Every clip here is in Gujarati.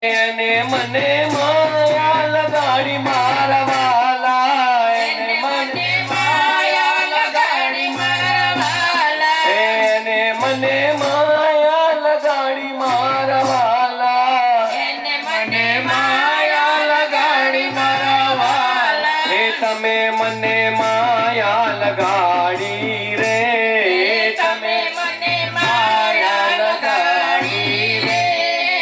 એને મને માયા લગાડી મારા વાલા, એને મને માયા લગાડી મારા વાલા, એને મને માયા લગાડી મારા વાલા, એને મને માયા લગાડી મારા વાલા. હે તમે મને માયા લગાડી રે, તમે મને માયા લગાડી રે.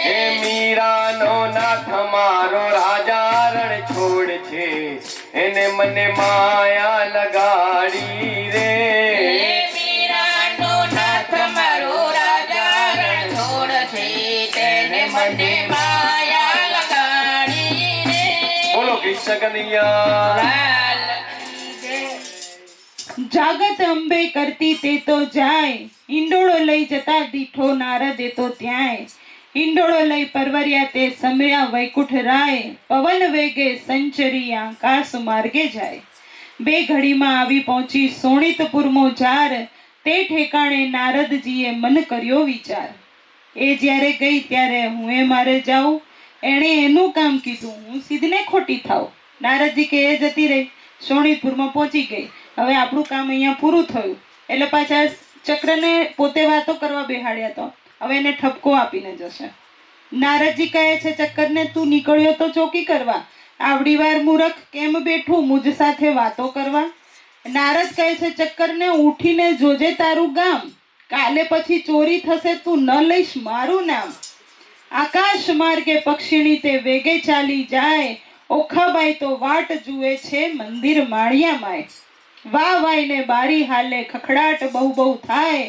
હે મીરાનો નાથ મારો રાજા રણ છોડ છે, એને મને માયા લગાડી રે. મીરાનો નાથ મારો રાજા રણ છોડ છે, તેને મને માયા લગાડી રે. બોલો કૃષ્ણ કનૈયા. લાલ કી જય. જાગત અંબે કરતી તે તો જાય, ઈંડોળો લઈ જતા દીઠો નારદે તો ત્યાંય. ઈંડોળો લઈ પરવર્યા તે સમયા વૈકુંઠ રાય, પવન વેગે સંચરી આકાશ માર્ગે જાય. બે ઘડીમાં આવી પહોંચી સોણિતપુરમો જાર, તે ઠેકાણે નારદજીએ મન કર્યો વિચાર. એ જ્યારે ગઈ ત્યારે હું એ મારે જાઉં, એણે એનું કામ કીધું હું સીધને ખોટી થાઉં. નારદજી કે એ જતી રહી, સોણિતપુરમાં પહોંચી ગઈ, હવે આપણું કામ અહીંયા પૂરું થયું. એટલે પાછા ચક્રને પોતે વાતો કરવા બેહાડ્યા તો હવે એને ઠપકો આપીને જશે. નારદજી કહે છે ચક્કરને, તું નીકળ્યો તો ચોકી કરવા, આવડી વાર મૂરખ કેમ બેઠું મુજ સાથે વાતો કરવા. નારદ કહે છે ચક્કરને, ઉઠીને જોજે તારું ગામ, કાલે પછી ચોરી થશે તું ન લઈશ મારું નામ. આકાશ માર્ગે પક્ષીણી તે વેગે ચાલી જાય, ઓખાબાઈ તો વાટ જુએ છે મંદિર માળિયામાંય. વાહ વાઈને બારી હાલે ખખડાટ બહુ બહુ થાય,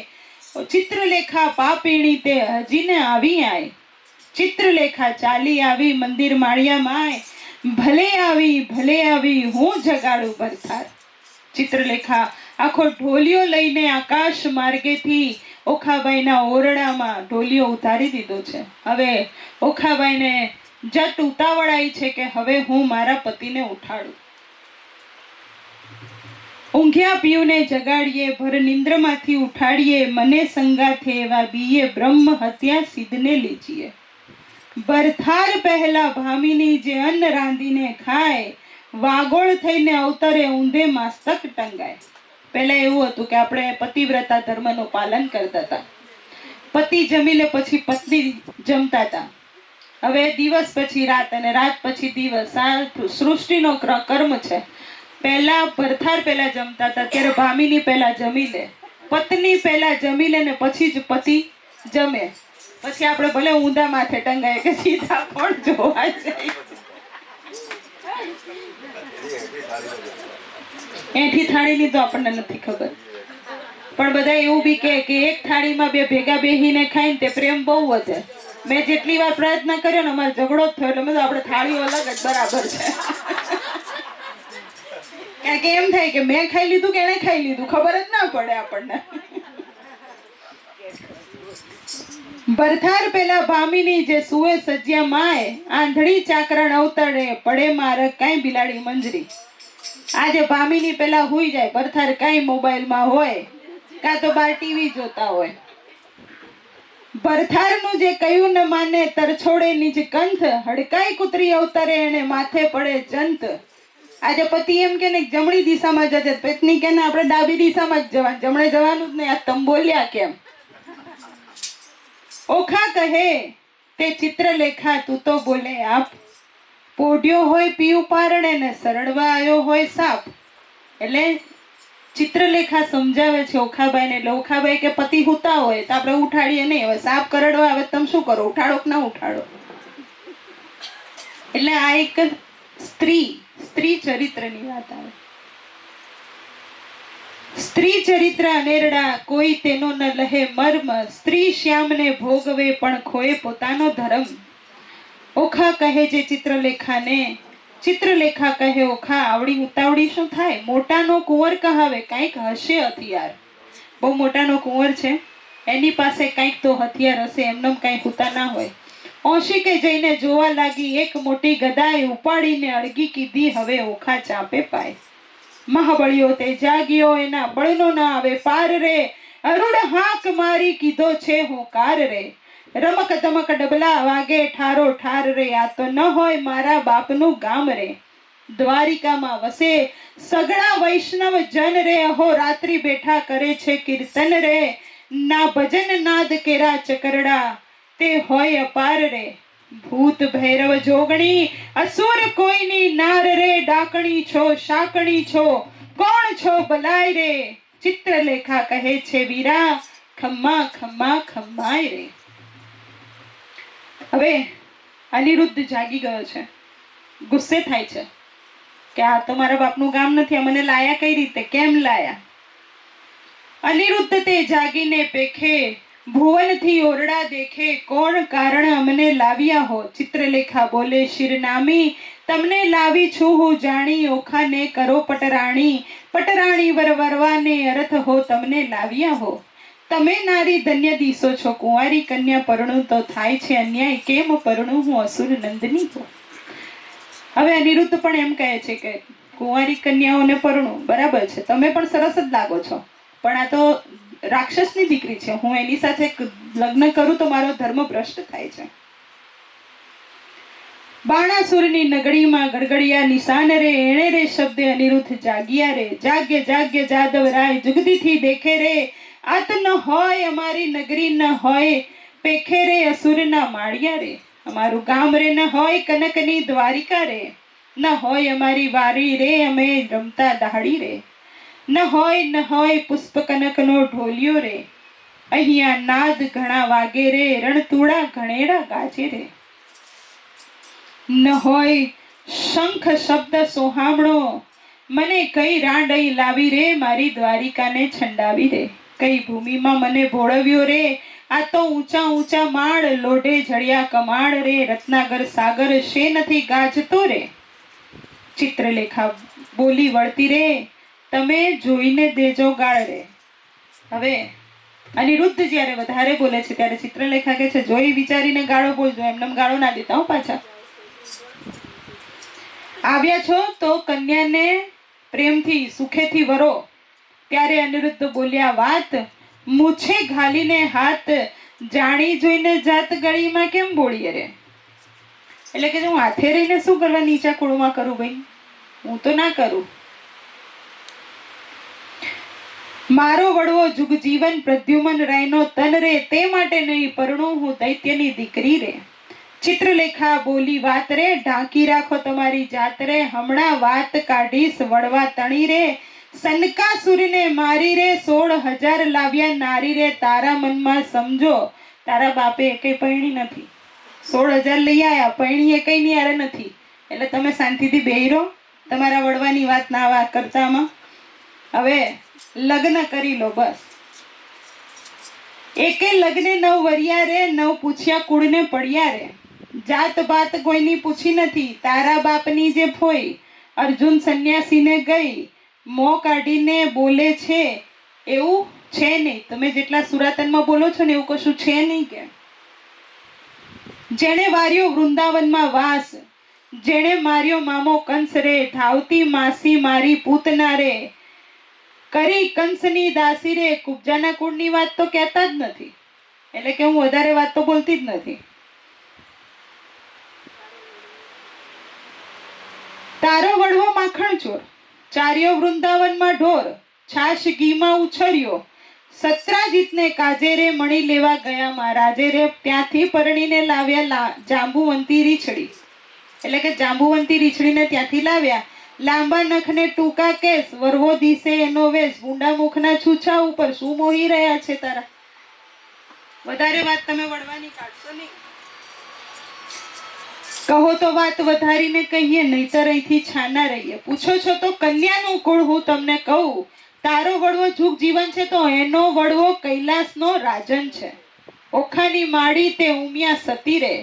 ચિત્રલેખા પાપીણી તે હજીને આવી આય. ચિત્રલેખા ચાલી આવી મંદિર માળિયામાંય, ભલે આવી હું જગાડું ભરથાર. ચિત્રલેખા આખો ઢોલિયો લઈને આકાશ માર્ગેથી ઓખાબાઈના ઓરડામાં ઢોલિયો ઉતારી દીધો છે. હવે ઓખાબાઈને જટ ઉતાવળાઈ છે કે હવે હું મારા પતિને ઉઠાડું. ઊંઘ્યા પિયુને જગાડીએ, ભર નિંદ્રમાંથી ઉઠાડીએ, મને સંગાથે એવા બીએ બ્રહ્મ હત્યા સિદ્ધને લીજીએ. ભરથાર પહેલા ભામીની જે અન્ન રાંધીને ખાય, વાગોળ થઈને અવતરે ઊંધે માસ્તક ટંગાય. પહેલા એવું હતું કે આપણે પતિવ્રતા ધર્મનું પાલન કરતા હતા, પતિ જમી લે પછી પત્ની જમતા હતા. હવે દિવસ પછી રાત અને રાત પછી દિવસ, આ સૃષ્ટિનો કર્મ છે. પહેલા ભરથાર પહેલા જમતા હતા, ત્યારે ભામીની પહેલા જમી લે, પત્ની પહેલા જમી લે ને પછી જ પતિ જમે. પછી આપણે ભલે ઊંધા માથે ટંગાય કે સીધા કોણ જોવા જાય. એઠી થાળીની તો આપણને નથી ખબર, પણ બધા એવું બી કે એક થાળીમાં બે ભેગા બેહીને ખાઈને તે પ્રેમ બહુ વધે. મેં જેટલી વાર પ્રયત્ન કર્યો ને અમારે ઝઘડો જ થયો, એટલે મેં આપણે થાળીઓ અલગ જ બરાબર છે. કારણ કે એમ થાય કે મેં ખાઈ લીધું કે એને ખાઈ લીધું ખબર જ ના પડે આપણને. ભરથાર પેલા ભામીની જે સુએ સજ્યા માય, આંધળી ચાકરણ અવતરે પડે મારે કાંઈ બિલાડી મંજરી. આજે ભામીની પેલા હુઈ જાય, ભરથાર કાંઈ મોબાઈલમાં હોય કાં તો બાર ટીવી જોતા હોય. ભરથારનું જે કયું ન માને તરછોડે નિજ કંથ, હડકાઈ કૂતરી અવતરે એને માથે પડે જંત. આજે પતિ એમ કે ને જમણી દિશામાં જજે, પત્ની કે ને આપણે ડાબી દિશામાં જ જવાનું, જમણે જવાનું જ નહીં. આ તમ બોલ્યા કેમ? ઓખા કહે તે ચિત્રલેખા તું તો બોલે આપ, પોઢ્યો હોય પીયું પારણે ને સરડવા આવ્યો હોય સાપ. એટલે ચિત્રલેખા સમજાવે છે ઓખાબાઈને. એટલે ઓખાબાઈ કે પતિ હુતા હોય તો આપણે ઉઠાડીએ નહીં, હવે સાપ કરડવા આવે તમે શું કરો, ઉઠાડો કે ના ઉઠાડો. એટલે આ એક સ્ત્રી ચરિત્રની વાત આવે. સ્ત્રી ચરિત્ર અનેરડા કોઈ તેનો ન લહે મર્મ, સ્ત્રી શ્યામને ભોગવે પણ ખોએ પોતાનો ધર્મ. ઓખા કહે છે ચિત્રલેખાને, ચિત્રલેખા કહે ઓખા આવડી ઉતાવળી શું થાય, મોટાનો કુંવર કહાવે કાંઈક હશે હથિયાર. બહુ મોટાનો કુંવર છે, એની પાસે કાંઈક તો હથિયાર હશે, એમનેમ કાંઈ હુતા ના હોય. ઓશિકે જઈને જોવા લાગી, એક મોટી ગદાય ઉપાડીને અડગી કીધી, હવે ઓખા ચાપે પાય. મહાબળિયો તે જાગ્યો, એના બળનો ના આવે પાર રે, અરુણ હાક મારી કીધો છે હોકાર રે. રમક ધમક ડબલા વાગે ઠારો ઠાર રે, આ તો ન હોય મારા બાપનું ગામ રે. દ્વારિકામાં વસે સગડા વૈષ્ણવ જન રે, અહો રાત્રિ બેઠા કરે છે કીર્તન રે. ના ભજન નાદ કેરા ચકરડા તે હોય અપાર રે. ભૂત ભૈરવ જોગણી અસુર કોઈની નાર રે, ડાકણી છો શાકણી છો કોણ છો બલાય રે. ચિત્રલેખા કહે છે વીરા ખમ્મા ખમ્મા ખમ્માય રે. હવે અનિરુદ્ધ જાગી ગયો છે, ગુસ્સે થાય છે કે આ તો મારા બાપનું ગામ નથી, આ મને લાયા કઈ રીતે, કેમ લાયા? અનિરુદ્ધ તે જાગીને પેખે, ભુવનથી ઓરડા દેખે, કોણ કારણ અમને લાવ્યા હો? ચિત્રલેખા બોલે શિરનામી, તમને લાવી છું હું જાણી, ઓખાને કરો પટરાણી, પટરાણી વરવાને અર્થ હો તમને લાવ્યા હો. તમે નારી ધન્ય દીસો છો, કુંવારી કન્યા પરણું તો થાય છે અન્યાય, કેમ પરણું હું અસુર નંદની હો. હવે અનિરુદ્ધ પણ એમ કહે છે કે કુંવારી કન્યાઓને પરણું બરાબર છે, તમે પણ સરસ જ લાગો છો, પણ આ તો રાક્ષસની દીકરી છે, હું એની સાથે લગ્ન કરું તો મારો ધર્મ ભ્રષ્ટ થાય છે. બાણાસુરની નગરીમાં ગડગડિયા નિશાન રે, એણે રે શબ્દે અનિરુદ્ધ જાગ્યા રે. જાગ્ય જાગ્ય જાદવ રાય જુગદીથી દેખે રે, આત ન હોય અમારી નગરી, ન હોય પેખે રે અસુરના માળિયા રે. અમારું ગામ રે ન હોય કનકની દ્વારિકા રે, ન હોય અમારી વારી રે અમે રમતા દાહડી રે. ન હોય પુષ્પ કનકનો ઢોલિયો રે, અહીંયા નાદ ઘણા વાગે રે, રણતુડા ઘણેડા ગાજે રે. ન હોય શંખ શબ્દ સોહામણો, મને કઈ રાંડઈ લાવી રે, મારી દ્વારિકાને છંડાવી રે. કઈ ભૂમિમાં મને ભોળવ્યો રે, આ તો ઊંચા ઊંચા માળ, લોઢે જડિયા કમાડ રે, રત્નાગર સાગર શે નથી ગાજતો રે. ચિત્રલેખા બોલી વળતી રે, તમે જોઈને દેજો ગાળ રે. હવે અનિરુદ્ધ જ્યારે વધારે બોલે છે ત્યારે ચિત્રલેખા કહે છે જોઈ વિચારીને ગાળો બોલજો, એમને ગાળો ના દેતા હું પાછા. આવ્યા છો તો કન્યાને પ્રેમથી સુખેથી વરો. ત્યારે અનિરુદ્ધ બોલ્યા વાત, મૂછે ઘાલીને હાથ, જાણી જોઈને જાત ગળીમાં કેમ બોલીએ રે. એટલે કે હું હાથે રહીને શું કરવા નીચા કુળમાં કરું ભાઈ, હું તો ના કરું. મારો વડવો જુગ જીવન પ્રદ્યુમન રાયનો તન રે, તે માટે નહીં પરણું હું દૈત્યની દીકરી રે. ચિત્રલેખા બોલી વાત રે, ઢાંકી રાખો તમારી જાત રે, હમણાં વાત કાઢીશ વડવા તણી રે. સનકાસુરને મારી રે, 16,000 લાવ્યા નારી રે, તારા મનમાં સમજો તારા બાપે એકેય પૈણી નથી. 16,000 લઈ આયા, પૈણી એકેય ની આરે નથી. એટલે તમે શાંતિથી બેહી રહો, તમારા વડવાની વાત ના વાત કરતામાં. હવે લગ્ન કરી લો બસ. એકે લગ્ને 9 વરિયા રે, 9 પૂછ્યા કુળને પડ્યા રે. જાત બાત કોઈની પૂછી નથી, તારા બાપની જે ફોઈ અર્જુન સંન્યાસીને ગઈ મોં કાઢીને બોલે છે એવું છે નહીં. તમે જેટલા સુરાતનમાં બોલો છો ને એવું કશું છે નહીં. કે જેણે વાર્યો વૃંદાવનમાં વાસ, જેણે માર્યો મામો કંસ રે, ધાવતી માસી મારી પૂતના રે, કરી કંસની દાસી રે. કુબજાના કુળની વાત તો કહેતા જ નથી, એટલે કે હું વધારે વાત તો બોલતી જ નથી. તારો વડવો માખણ ચોર, ચાર્યો વૃંદાવનમાં ઢોર, છાશ ઘીમાં ઉછર્યો, સત્રાજીતને કાજે રે, મણી લેવા ગયા મહારાજે રે, ત્યાંથી પરણીને લાવ્યા જાંબુવંતી રીછડી. એટલે કે જાંબુવંતી રીછડીને ત્યાંથી લાવ્યા. લાંબા નખને ટૂંકા કેસ, વરવો દિશે એનો વેશ, ઊંડા મુખના છૂછા ઉપર શું મોહી રહ્યા છે તારા. વધારે વાત તમે વડવાની કાઢશો નહીં. કહો તો વાત વધારીને કહીએ, નહીતર અહીંથી છાના રહીએ. પૂછો છો તો કન્યાનું કુળ હું તમને કહું. તારો વડવો જુગ જીવન છે તો એનો વડવો કૈલાસનો રાજન છે. ઓખાની માળી તે ઉમિયા સતી રે,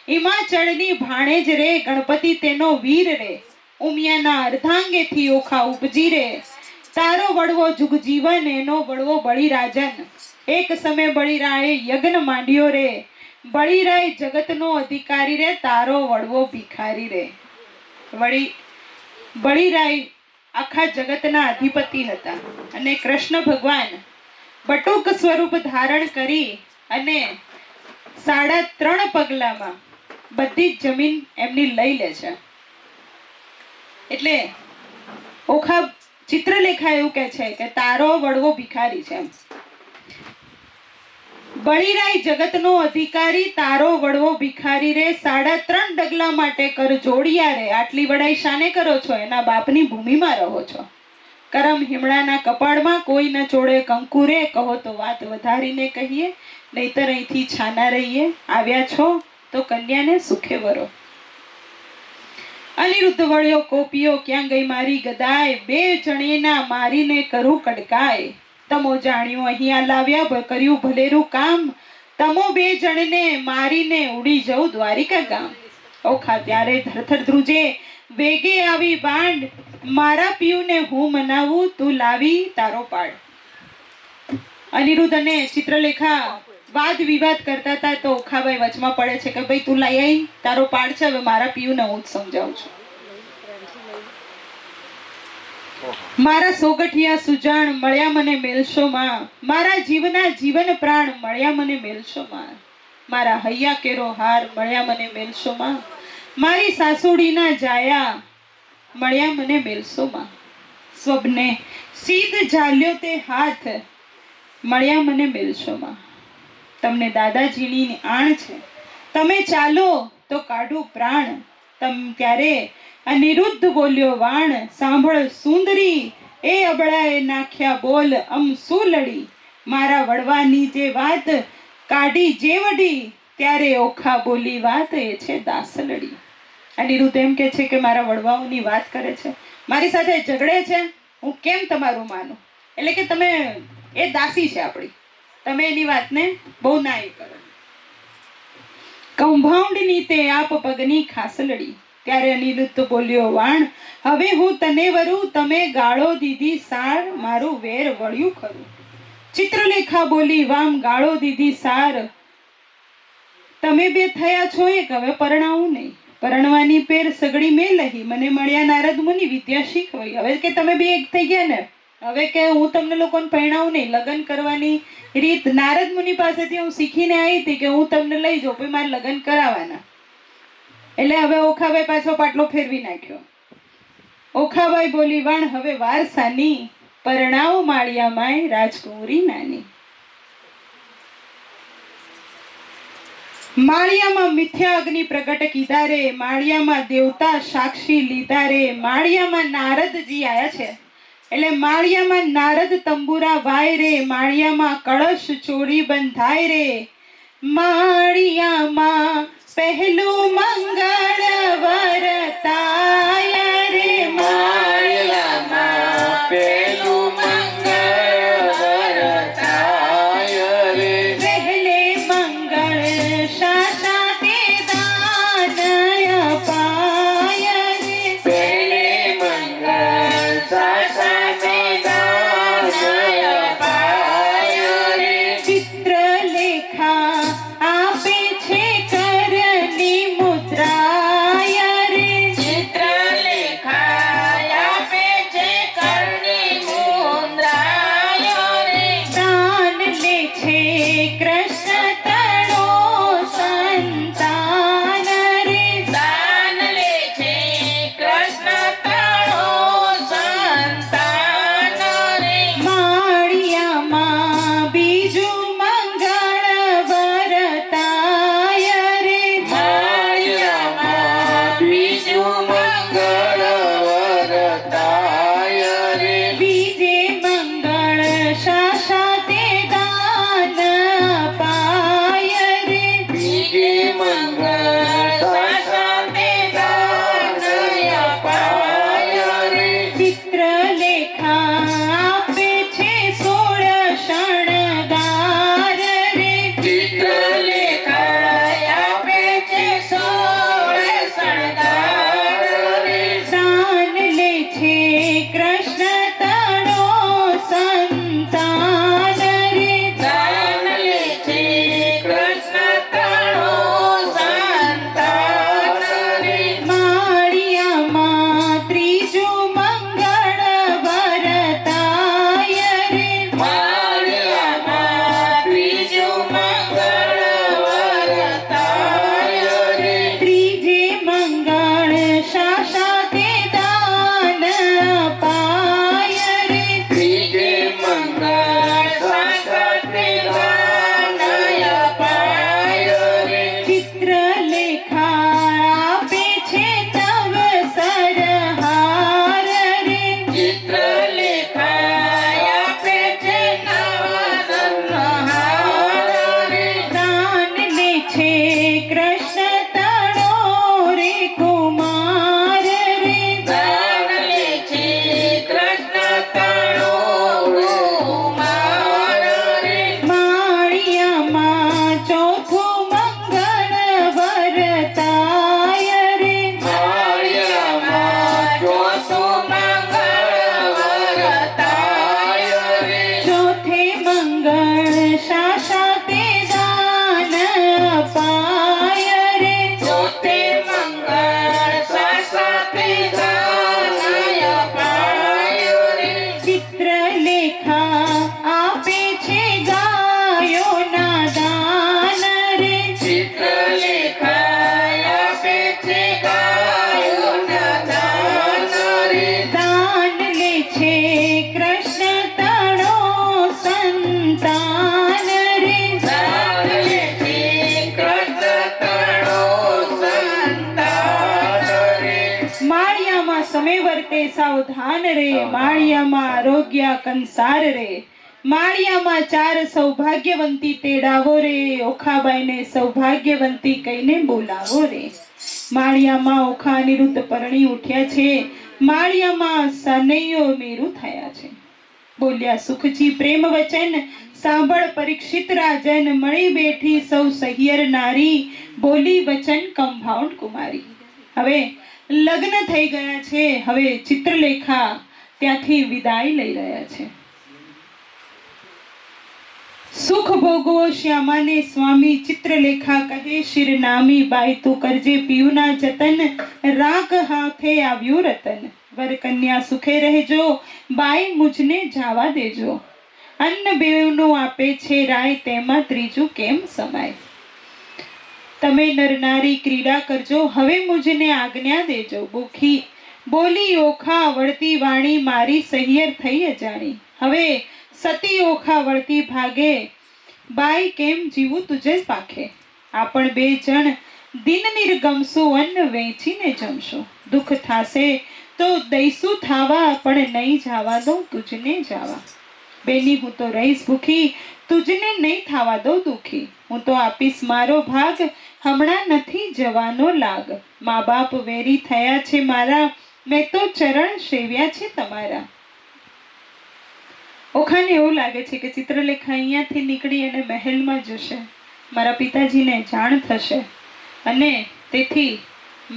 હિમાચળની ભાણેજ રે, ગણપતિ તેનો વીર રે, ઉમિયાના અર્ધાંગેથી ઓખા ઉપજી રે. તારો વડવો જુગ જીવન, એનો વડવો બળીરાજન. એક સમય બળીરાયે યજ્ઞ માંડ્યો રે, બળીરાય જગતનો અધિકારી રે, તારો વડવો ભિખારી રે. બળીરાય આખા જગતના અધિપતિ હતા અને કૃષ્ણ ભગવાન બટુક સ્વરૂપ ધારણ કરી અને 3.5 પગલામાં બધી જ જમીન એમની લઈ લે છે. એટલે ઓખા ચિત્રલેખા એવું કહે છે કે તારો વડવો ભિખારી છે. બળીરાય જગતનો અધિકારી, તારો વડવો ભિખારી રે, 3.5 ડગલા માટે કર જોડિયા રે. આટલી વડાઈ શાને કરો છો? એના બાપની ભૂમિમાં રહો છો. કરમ હિમડાના કપાળમાં કોઈ ન ચોડે કંકુ રે. કહો તો વાત વધારીને કહીએ, નહીતર અહીંથી છાના રહીએ. આવ્યા છો તો કન્યાને સુખે વરો. અનિરુદ્ધ વળ્યો કોપિયો, ક્યાં ગઈ મારી ગદાય? 2 જણેના મારીને કરું કડકાય. તમો જાણ્યું અહીંયા લાવ્યા, કર્યું ભલેરું કામ. તમો 2 જણને મારીને ઉડી જવું દ્વારિકા ગામ. ઓખા ત્યારે ધરધર ધ્રુજે, વેગે આવી બાંડ. મારા પિયુને હું મનાવું, તું લાવી તારો પાડ. અનિરુદ્ધ અને ચિત્રલેખા વાદ વિવાદ કરતા હતા તો ઓખાભાઈ વચમાં પડે છે કે ભાઈ તું લઈ આવી, તારો પાડ છે, હવે મારા પિયુને હું જ સમજાવું છું. મારા સોગઠિયા સુજાણ મળ્યા મને મેલશો માં. મારા જીવના જીવન પ્રાણ મળ્યા મને મેલશો માં. મારા હૈયા કેરો હાર મળ્યા મને મેલશો માં. મારી સાસુડીના જાયા મળ્યા મને મેલશો માં. સ્વપ્ને સીધ ઝાલ્યો તે હાથ મળ્યા મને મેલશો માં. તમને દાદાજીની આણ છે, તમે ચાલો તો કાઢું પ્રાણ. ત્યારે અનિરુદ્ધ બોલ્યો વાણ, સાંભળ સુંદરી એ અબળાએ નાખ્યા બોલ અમ શું લડી. મારા વડવાની જે વાત કાઢી જે વડી, ત્યારે ઓખા બોલી વાત એ છે દાસલડી. અનિરુદ્ધ એમ કે છે કે મારા વડવાઓની વાત કરે છે, મારી સાથે ઝઘડે છે, હું કેમ તમારું માનું? એટલે કે તમે એ દાસી છે આપણી, તમે એની વાતને બહુ ના એ કરો. કૌભાંડની તે આપ પગની ખાસલડી. ત્યારે અનિરુદ્ધ બોલ્યો વાણ, હવે હું તને વરું, તમે ગાળો દીધી સાર, મારું વેર વળ્યું ખરું. ચિત્રલેખા બોલી વામ, ગાળો દીધી સાર. તમે 2 થયા છો એક, હવે પરણાવું નહીં. પરણવાની પેર સગડી મેં લહી, મને મળ્યા નારદ મુનિ વિદ્યા શીખવાઈ. હવે કે તમે 2 એક થઈ ગયા ને, હવે કે હું તમને લોકોને પરણાવું નહીં. લગ્ન કરવાની રીત નારદ મુનિ પાસેથી હું શીખીને આવી હતી કે હું તમને લઈ જાઉં, પછી મારે લગ્ન કરાવવાના. એટલે હવે ઓખાભાઈ પાછો પાટલો ફેરવી નાખ્યો. ઓખાભાઈ બોલી વાણ, હવે વાર સાની, પરણાવ માળિયા માય રાજકુંવરી નાની. માળિયામાં મિથ્યા અગ્નિ પ્રગટ કીધા રે, માળિયામાં દેવતા સાક્ષી લીધા રે. માળિયામાં નારદજી આયા છે, એટલે માળિયામાં નારદ તંબુરા વાય રે. માળિયામાં કળશ ચોરી બંધાય રે. માળિયામાં પહેલું મંગળ વરતાય રે. માળિયામાં પહેલું મંગળ વરતાય રે. પહેલે મંગળ શાસા તે દાન અપાય રે. પહેલે મંગળ સાસા તે દાન અપાય રે. ચિત્રલેખા આપે છે કરની મુદ્રા તમે વર્તે સાવધાન રે, માળિયામાં આરોગ્ય કંસાર રે. માળિયામાં 4 સૌભાગ્યવંતી તેડાવો રે, ઓખાબાઈને સૌભાગ્યવંતી કહીને બોલાવો રે. માળિયામાં ઓખા અનિરુદ્ધ પરણી ઉઠ્યા છે, માળિયામાં સનૈયો મેરુ થયા છે. બોલ્યા સુખજી પ્રેમ વચન, સાંભળ પરીક્ષિત રાજન, મળી બેઠી સૌ સહિયર નારી, બોલી વચન કમ્પાઉન્ડ કુમારી. હવે લગ્ન થઈ ગયા છે, હવે ચિત્રલેખા ત્યાંથી વિદાય લઈ રહ્યા છે. સુખ ભોગવો શ્યામાને સ્વામી, ચિત્રલેખા કહે શિરનામી, બાઈ તું કરજે પીયુના જતન, રાખ હાથે આવ્યું રતન. વર કન્યા સુખે રહેજો, બાઈ મુજને જાવા દેજો. અન્ન બેવનું આપે છે રાય, તેમાં ત્રીજું કેમ સમાય. તમે નરનારી ક્રીડા કરજો, હવે મુજને આજ્ઞા દેજો. ભૂખી બોલી ઓખા વળતી વાણી, મારી સહિયર થઈ અજાણી. હવે સતી ઓખા વળતી ભાગે, બાઈ કેમ જીવું તુજે પાખે. આપણ 2 જણ દિન નિર્ગમશું, અન્ન વેચીને જમશું. દુઃખ થાશે તો દઈશું થાવા, પણ નહીં જાવા દો તુજને જાવા. બેની હું તો રહીશ ભૂખી, તુજને નહીં થાવા દો દુખી. હું તો આપીશ મારો ભાગ, હમણાં નથી જવાનો લાગ. મા બાપ વેરી થયા છે મારા, મેં તો ચરણ સેવ્યા છે તમારા. ઓખાને એવું લાગે છે કે ચિત્રલેખા અહીંયાથી નીકળી અને મહેલમાં જશે, મારા પિતાજીને જાણ થશે અને તેથી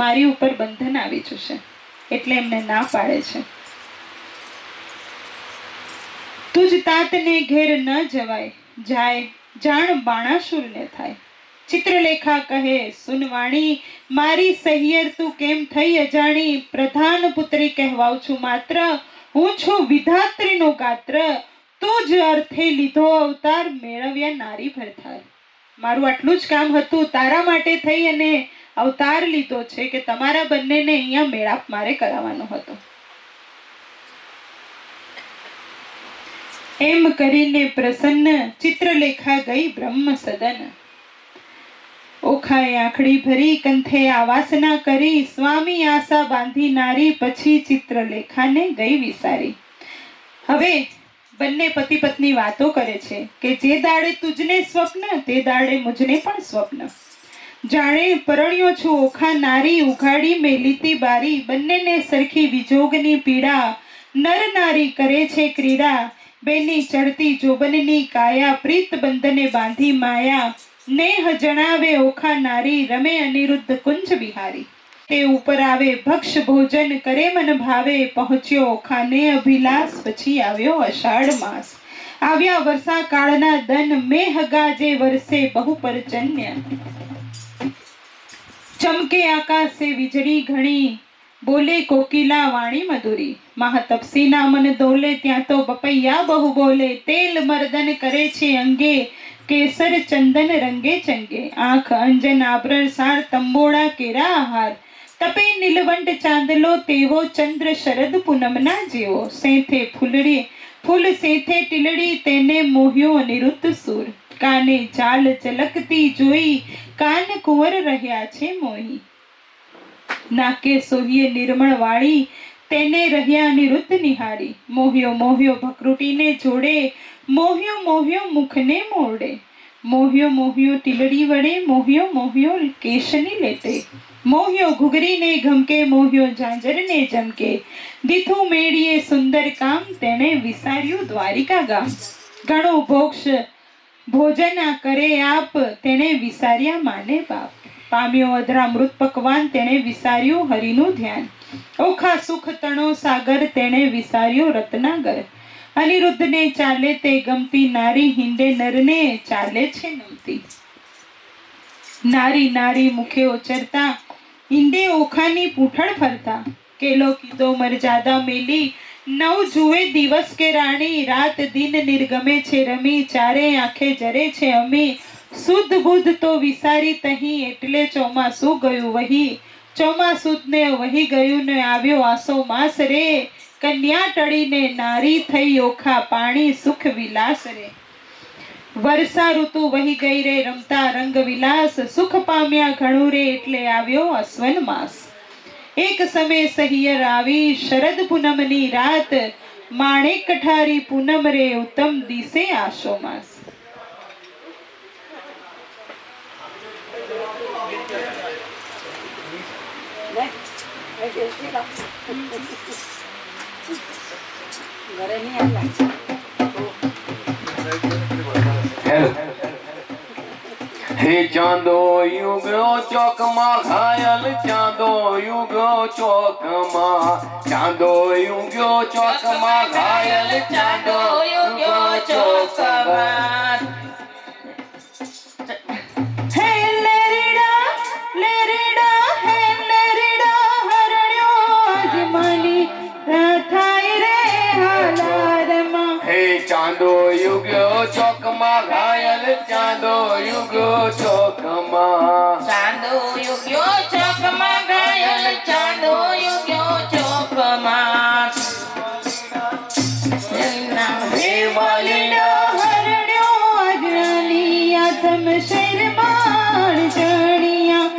મારી ઉપર બંધન આવી જશે, એટલે એમને ના પાડે છે. તુજ તાતને ઘેર ન જવાય, જાય જાણ બાણાસુરને થાય. ચિત્રલેખા કહે સુનવાણી, મારી સહિયર તું કેમ થઈ અજાણી. પ્રધાન પુત્રી કહેવાઉં છું માત્ર, હું છું વિધાત્રીનો ગાત્ર. તું જ અર્થે લીધો અવતાર, મેળવ્યા નારી ભરથાર. મારું આટલું જ કામ હતું, તારા માટે થઈ અને અવતાર લીધો છે કે તમારા બંનેને અહીંયા મેળાપ મારે કરાવવાનો હતો. એમ કરીને પ્રસન્ન ચિત્રલેખા ગઈ બ્રહ્મ સદન. ઓખાએ આંખડી ભરી, કંઠે આવાસના કરી, સ્વામી આશા બાંધી નારી, પછી ચિત્રલેખાને ગઈ વિસારી. હવે બંને પતિ પત્ની વાતો કરે છે કે જે દાડે તુજને સ્વપ્ન, તે દાડે મુજને પણ સ્વપ્ન. જાણે પરણ્યો છું ઓખા નારી, ઉઘાડી મેલીતી બારી. બંનેને સરખી વિજોગની પીડા, નર નારી કરે છે ક્રીડા. બેની ચડતી જોબનની કાયા, પ્રીત બંધને બાંધી માયા. નેહ જણાવે ઓખા નારી, રમે અનિરુદ્ધ કુંજ વિહારી. તે ઉપર આવે ભક્ષ ભોજન કરે મન ભાવે, પહોંચ્યો ઓખાને અભિલાષ. પછી આવ્યો અષાઢ માસ, આવ્યા વર્ષા કાળના દન, મેહ ગાજે વરસે બહુ પરજન્ય. ચમકે આકાશે વીજળી ઘણી, બોલે કોકિલા વાણી મધુરી. મહાતપસીના મન દોલે, ત્યાં તો બપૈયા બહુ બોલે. તેલ મર્દન કરે છે અંગે, કેસર ચંદન રંગે ચંગે. આંખ અંજન આભરણ સાર, તંબોળા કેરા આહાર. તપે નીલવંટ ચાંદલો, તેવો ચંદ્ર શરદ પૂનમના જેવો. સેથે ફૂલડી ફૂલ સેથે ટીલડી, તેને મોહ્યો અનિરુદ્ધ સૂર. કાને ચાલ ચલકતી જોઈ, કાન કુંવર રહ્યા છે મોહી. નાકે સોહીએ નિર્મળ વાળી, તેને રહ્યા અનિરુદ્ધ નિહાળી. મોહ્યો મોહ્યો ભકૃટીને જોડે, મોહ્યો મોહ્યો મુખને મોરડે. મોહ્યો મોહ્યો ટીલડી વડે, મોહ્યો મોહ્યો કેશની લેટે. મોહ્યો ઘુઘરીને ગમકે, મોહ્યો ઝાંઝરને જમકે. દીઠું મેળીએ સુંદર કામ, તેણે વિસાર્યું દ્વારિકા ગામ. ઘણું ભોજન કરે આપ, તેણે વિસાર્યા માને બાપ. પામ્યો અધરામૃત પકવાન, તેણે વિસાર્યું હરિનું ધ્યાન. ઓખા સુખ તણો સાગર, તેણે વિસાર્યો રત્નાગર. અનિરુદ્ધને ચાલે તે ગમતી નારી, હિંડે નરને ચાલે છે નમતી. નારી નારી મુખે ઉચરતા, હિંડે ઓખાની પૂંઠળ ફરતા. કેલો કીધો મરજાદા મેલી, નવ જુએ દિવસ કે રાણી. રાત દિન નિર્ગમે છે રમી, ચારે આંખે જરે છે અમી. શુદ્ધ બુદ્ધ તો વિસારી તહી, એટલે ચોમાસું ગયું વહી. ચોમાસુને વહી ગયું ને આવ્યો આસો માસ રે. કન્યા ટળીને નારી થઈ, ઓખા પાણી સુખ વિલાસ રે. વર્ષા ઋતુ વહી ગઈ રે, રમતા રંગ વિલાસ. સુખ પામ્યા ઘણું રે, એટલે આવ્યો અશ્વન માસ. એક સમય સહિયર આવી શરદ પૂનમની રાત, માણેક કઠારી પૂનમ રે ઉત્તમ દિશે આસો માસ. હે ચાંદો યુગો ચોકમાં ઘાયલ, ચાંદો યુગો ચોકમાં, ચાંદો યુગો ચોકમાં ઘાયલ, ચાંદો યુગ્યો ચોકમાં. હે લેરીડા લેરીડા, હે લેરીડા હરણ્યો અજમાની થાય રે હાલારમાં. હે ચાંદો યુગો ચોકમાં ઘાયલ, ચાંદો યુગો ચોકમાં, ચાંદો યુગ્યો ચોકમાં ઘાયલ, ચાંદો યુગ્યો ચોકમાં. હે વાલીડા હરણ્યો અજમાની આતમ શેરમાણ ચણિયા,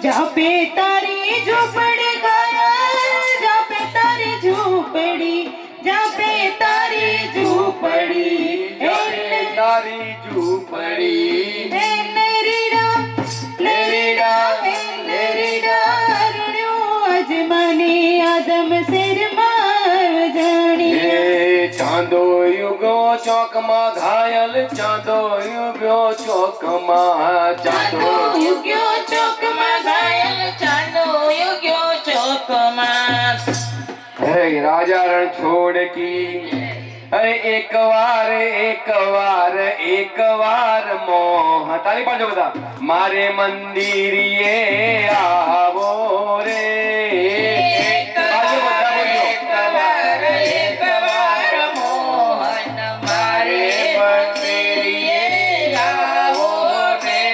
જાપે તારી ઝૂંપડી ઘાયલ, જાપે તારી ઝૂંપડી, જાપે તારી ઝૂંપડી. તારી ઝૂંપડી. હે લેરીડા લેરીડા, હે લેરીડા હરણ્યો અજમાની આદમ શેરમાણ ચણિયા. હે ચાંદો યુગો ચોકમાં ઘાયલ, ચાંદો યુગો ચોકમાં, ચાંદો યુગ્યો ચોકમાં ઘાયલ, ચાંદો યુગ્યો ચોકમાં. હે રાજા રણ છોડ કી, અરે એક વાર મોહ. તાલી પાડજો બધા. મારે મંદિરીએ આવો રે. પાડજો બધા, બોલજો. એકવાર મોહન મારે મંદિરે આવો રે.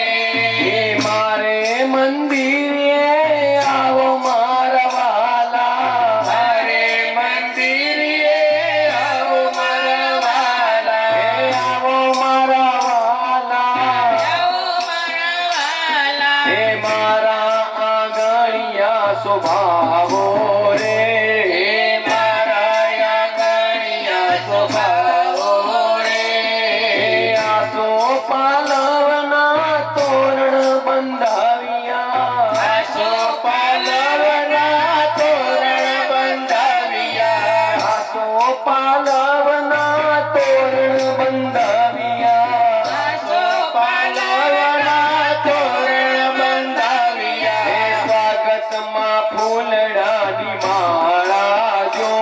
હે મારે મંદિરે આવો મારા વાલા, મારે મંદિરે આવો મારા વાલા. હે આવો મારા વાલા. આવો મારા વાલા. હે મારા આંગણિયા સ્વભાવો રે. હે મારા આંગણિયા સ્વભાવો રે. હે આસો પાલવના તોરણ બંધાવ્યા, આસો પાલવના તોરણ બંધાવ્યા. આસો પાલવના તોરણ બંધાવ્યા. આસો પાલવના તોરણ બંધાવ્યા. હે સ્વાગતમાં ફૂલડાની માળા જો,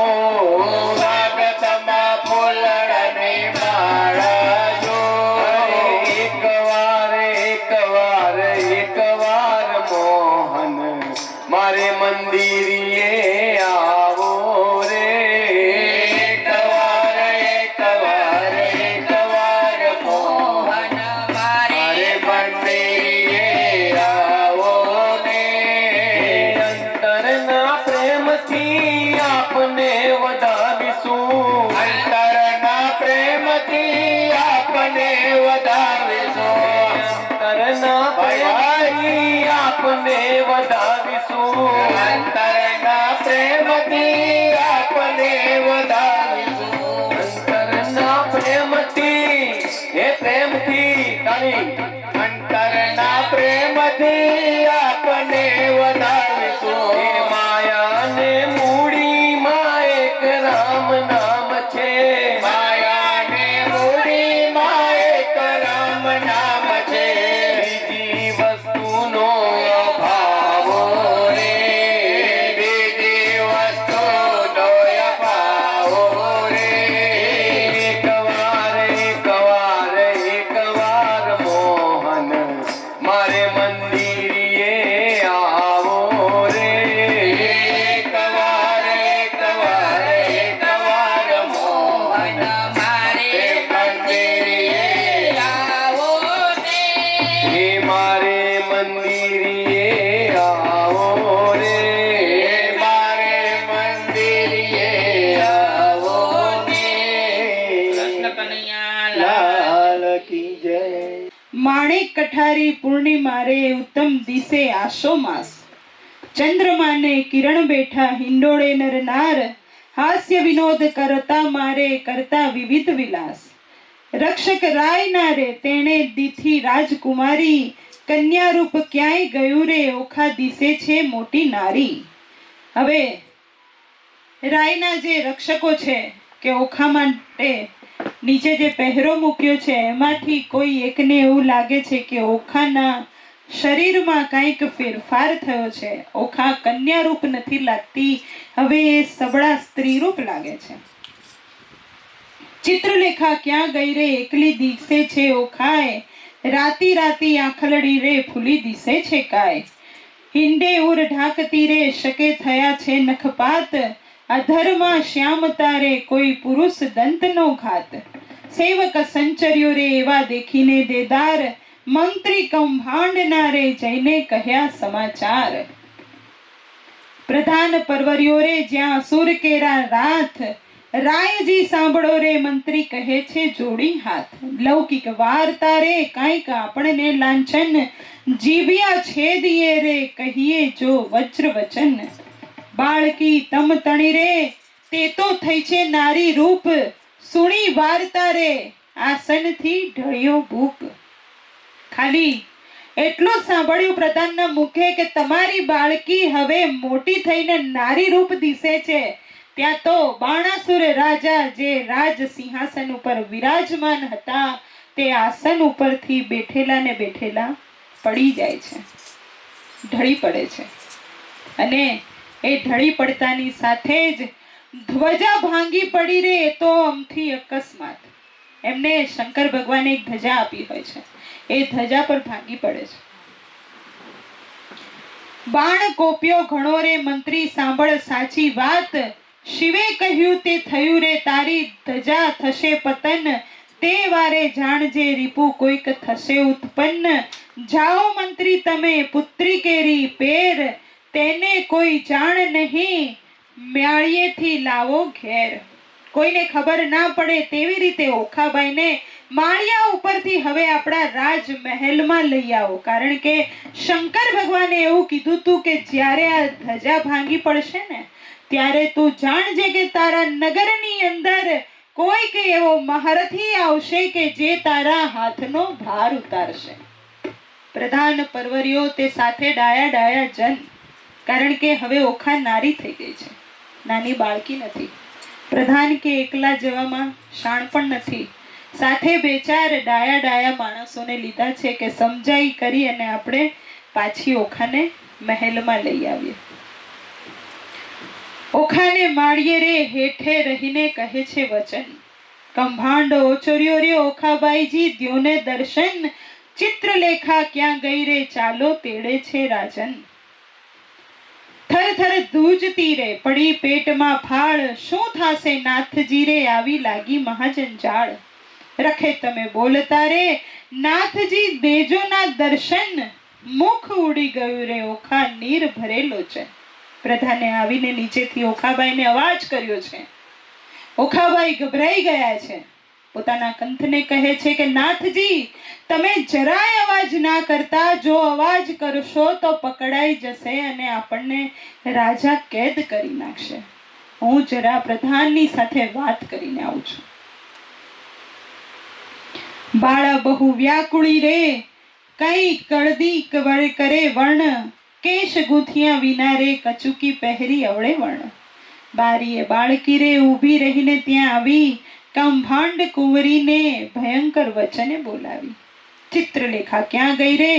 સ્વાગતમાં ફૂલડાની માળા જો. એકવાર મોહન મારે મંદિરીએ આવો રે. એકવાર મોહન મારે મંદિરે આવો ને. અંતરના પ્રેમથી આપને વધાવીશું, અંતરના પ્રેમથી આપને વધાવીશું. અંતરના પ્રેમથી આપને વધાવીશું. અંતરના પ્રેમથી આપને વધાવીશું. અંતરના પ્રેમથી, હે પ્રેમથી તાળી. અંતરના પ્રેમથી આપને વધાવીશું. હે માયાને મૂડીમાં એક રામ નામ છે, માયાને મૂડીમાં એક રામ નામ છે. બીજી વસ્તુનો અભાવ રે. બીજી વસ્તુનો અભાવ રે. એકવાર મોહન મારે મંદિરીએ આવો રે. એકવાર મોહન મારે મંદિરે આવો ને. હે મારે મંદિરીએ આવો રે. મારે મંદિરે આવો ને. કૃષ્ણ કનૈયા લાલ કી જય. માણેક કઠારી પૂર્ણિમા રે ઉત્તમ દિશે આસો માસ. ચંદ્રમાને કિરણ બેઠા હિંડોળે નરનાર, હાસ્ય વિનોદ કરતા મારે કરતા વિવિધ વિલાસ. રક્ષક રાયના રે તેણે દીથી રાજકુમારી, કન્યા રૂપ ક્યાંય ગયું રે ઓખા દિશે છે મોટી નારી. હવે રાયના જે રક્ષકો છે કે ઓખા માટે નીચે જે પહેરો મૂક્યો છે એમાંથી કોઈ એકને એવું લાગે છે કે ઓખાના શરીરમાં કંઈક ફેરફાર થયો છે. ઓખા કન્યા રૂપ નથી લાગતી, હવે એ સબળા સ્ત્રી રૂપ લાગે છે. ચિત્રલેખા ક્યાં ગઈ રે એકલી દિશે છે ઓખાય, રાતી રાતી આંખલડી રે ફૂલી દિશે છે કાય. હિંડે ઉર ઢાંકતી રે શકે થયા છે નખપાત, અધરમાં શ્યામ તારે કોઈ પુરુષ દંતનો ઘાત. સેવક સંચર્યો રે એવા દેખીને દેદાર, મંત્રી કંભાંડના રે જઈને કહ્યા સમાચાર. પ્રધાન પરવર્યો રે જ્યાં અસુર કેરા રાથ, રાયજી સાંભળો રે મંત્રી કહે છે જોડી હાથ. લૌકિક વાર્તા રે કાંઈક આપણને લાંછન, જીભ્યા છેદીએ રે કહીએ જો વજ્ર વચન. બાળકી તમ તણી રે તે તો થઈ છે નારી રૂપ, સુણી વાર્તા રે આસનથી ઢળ્યો ભૂપ. ખાલી એટલું સાંભળ્યું પ્રધાનના મુખે કે તમારી બાળકી હવે મોટી થઈને નારી રૂપ દિશે છે, ત્યાં તો બાણાસુર રાજા જે રાજ સિંહાસન ઉપર વિરાજમાન હતા તે આસન ઉપરથી બેઠેલા ને બેઠેલા પડી જાય છે, ઢળી પડે છે. અને એ ઢળી પડતાની સાથે જ ધ્વજા ભાંગી પડી રે. એ તો અમથી અકસ્માત, એમને શંકર ભગવાને એક ધજા આપી હોય છે, એ ધજા પર ભાંગી પડે છે. બાણ કોપ્યો ઘણો રે મંત્રી સાંભળ સાચી વાત, શિવે કહ્યું તે થયું રે તારી ધજા થશે પતન, તે વારે જાણજે રીપુ કોઈક થશે ઉત્પન્ન. જાઓ મંત્રી તમે પુત્રી કેરી પેર, તેને કોઈ જાણ નહીં માળિયેથી લાવો ઘેર. કોઈને ખબર ના પડે તેવી રીતે ઓખાબાઈને માળિયા ઉપરથી હવે આપણા રાજમહેલમાં લઈ આવો. કારણ કે શંકર ભગવાને એવું કીધું તું કે જ્યારે આ ધજા ભાંગી પડશે ને ત્યારે તું જાણજે કે તારા નગરની અંદર કોઈક એવો મહારથી આવશે કે જે તારા હાથનો ભાર ઉતારશે. પ્રધાન પરવર્યો તે સાથે ડાયા ડાયા જન, કારણ કે હવે ઓખા નારી થઈ ગઈ છે, નાની બાળકી નથી. પ્રધાન કે એકલા જવામાં શાણ પણ નથી, સાથે બે ચાર ડાયા ડાયા માણસોને લીધા છે કે સમજાઈ કરી અને આપણે પાછી ઓખાને મહેલમાં લઈ આવીએ. ઓખાને માળીએ રે હેઠે રહીને કહે છે વચન, કંભાંડ ઓચર્યો રે ઓખાબાઈજી દ્યોને દર્શન, ચિત્રલેખા ક્યાં ગઈ રે ચાલો તેડે છે રાજન. થર થર ધ્રુજતી રે પડી પેટમાં ફાળ, શું થાશે નાથજી રે આવી લાગી મહાજંજાળ. રખે તમે બોલતા રે નાથજી દેજો ના દર્શન, મુખ ઉડી ગયું રે ઓખા નીર ભરેલો છે. પ્રધાને આવીને નીચેથી ઓખાબાઈને અવાજ કર્યો છે. ઓખાબાઈ ગભરાઈ ગયા છે, પોતાના કંથને કહે છે કે નાથજી તમે જરાય અવાજ ના કરતા, જો અવાજ કરશો તો પકડાઈ જશે અને આપણને રાજા કેદ કરી નાખશે. હું જરા પ્રધાનની સાથે વાત કરીને આવું છું. બાળા બહુ વ્યાકુળી રે કઈ કળદી કરે વર્ણ, કેશ ગુથિયા વિના રે કચુકી પહેરી અવળે વર્ણ. બારીએ બાળકી રે ઊભી રહીને ત્યાં આવી, કંભાંડ કુંવરીને ભયંકર વચને બોલાવી. ચિત્રલેખા ક્યાં ગઈ રે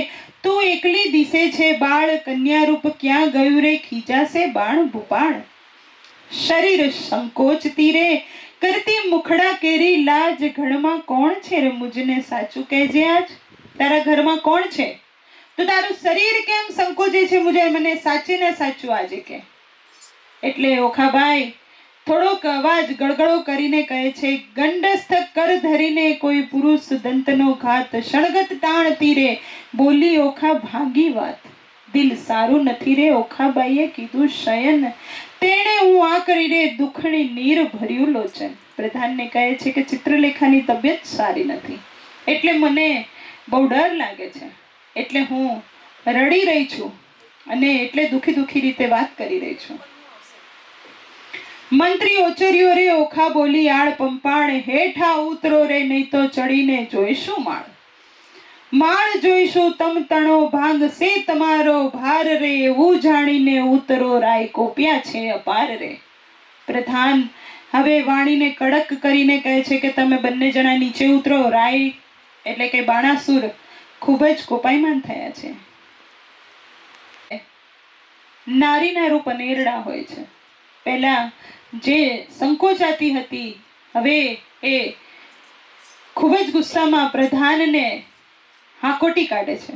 તું એકલી દિશે છે બાળ, કન્યા રૂપ ક્યાં ગયું રે ખીજાશે બાણ ભૂપાળ. શરીર સંકોચતી રે કરતી મુખડા કેરી લાજ, ઘરમાં કોણ છે રે મુજને સાચું કહેજે આજ. તારા ઘરમાં કોણ છે તો તારું શરીર કેમ સંકોચે છે, મુજે મને સાચે ને સાચું આજે કે. એટલે ઓખાબાઈ થોડોક અવાજ ગળગળો કરીને કહે છે, ગંડસ્થ કર ધરીને કોઈ પુરુષ દંતનો ઘાત, શણગત તાણતી રે બોલી ઓખા ભાંગી વાત. દિલ સારું નથી રે ઓખાબાઈએ કીધું શયન, તેણે હું આ કરી રે દુખણી નીર ભર્યું લોચન. પ્રધાનને કહે છે કે ચિત્રલેખાની તબિયત સારી નથી, એટલે મને બહુ ડર લાગે છે, એટલે હું રડી રહી છું અને એટલે દુખી રીતે વાત કરી રહી છું. મંત્રી ઓચર્યો રે ઓખા બોલી આળ પંપાણ, હેઠા ઉતરો રે નહીં તો ચડીને જોઈશું માળ. માળ જોઈશું તમ તણો ભાંગશે તમારો ભાર રે, એવું જાણીને ઉતરો રાય કોપ્યા છે અપાર રે. પ્રધાન હવે વાણીને કડક કરીને કહે છે કે તમે બંને જણા નીચે ઉતરો. રાય એટલે કે બાણાસુર ખૂબ જ કોપાયમાન થયા છે. નારીના રૂપ અનેરડા હોય છે. પહેલા જે સંકોચાતી હતી હવે એ ખૂબ જ ગુસ્સામાં પ્રધાનને હાકોટી કાઢે છે.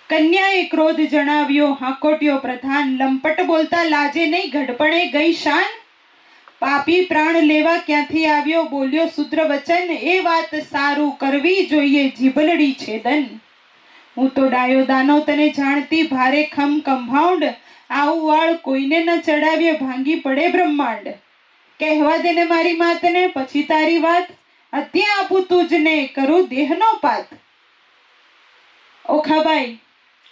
કન્યાએ ક્રોધ જણાવ્યો હાકોટ્યો પ્રધાન, લંપટ બોલતા લાજે નહીં ઘડપણે ગઈ શાન. પાપી પ્રાણ લેવા ક્યાંથી આવ્યો બોલ્યો શુદ્ર વચન, એ વાત સારું કરવી જોઈએ જીભલડી છેદન. હું તો ડાયો દાનવ તને જાણતી ભારે ખમ કમ્પાઉન્ડ, આવું વાળ કોઈને ન ચડાવીએ ભાંગી પડે બ્રહ્માંડ. કહેવા દે ને મારી માતને પછી તારી વાત, અત્યાં આપું તુજને કરું દેહનો પાત. ઓખાબાઈ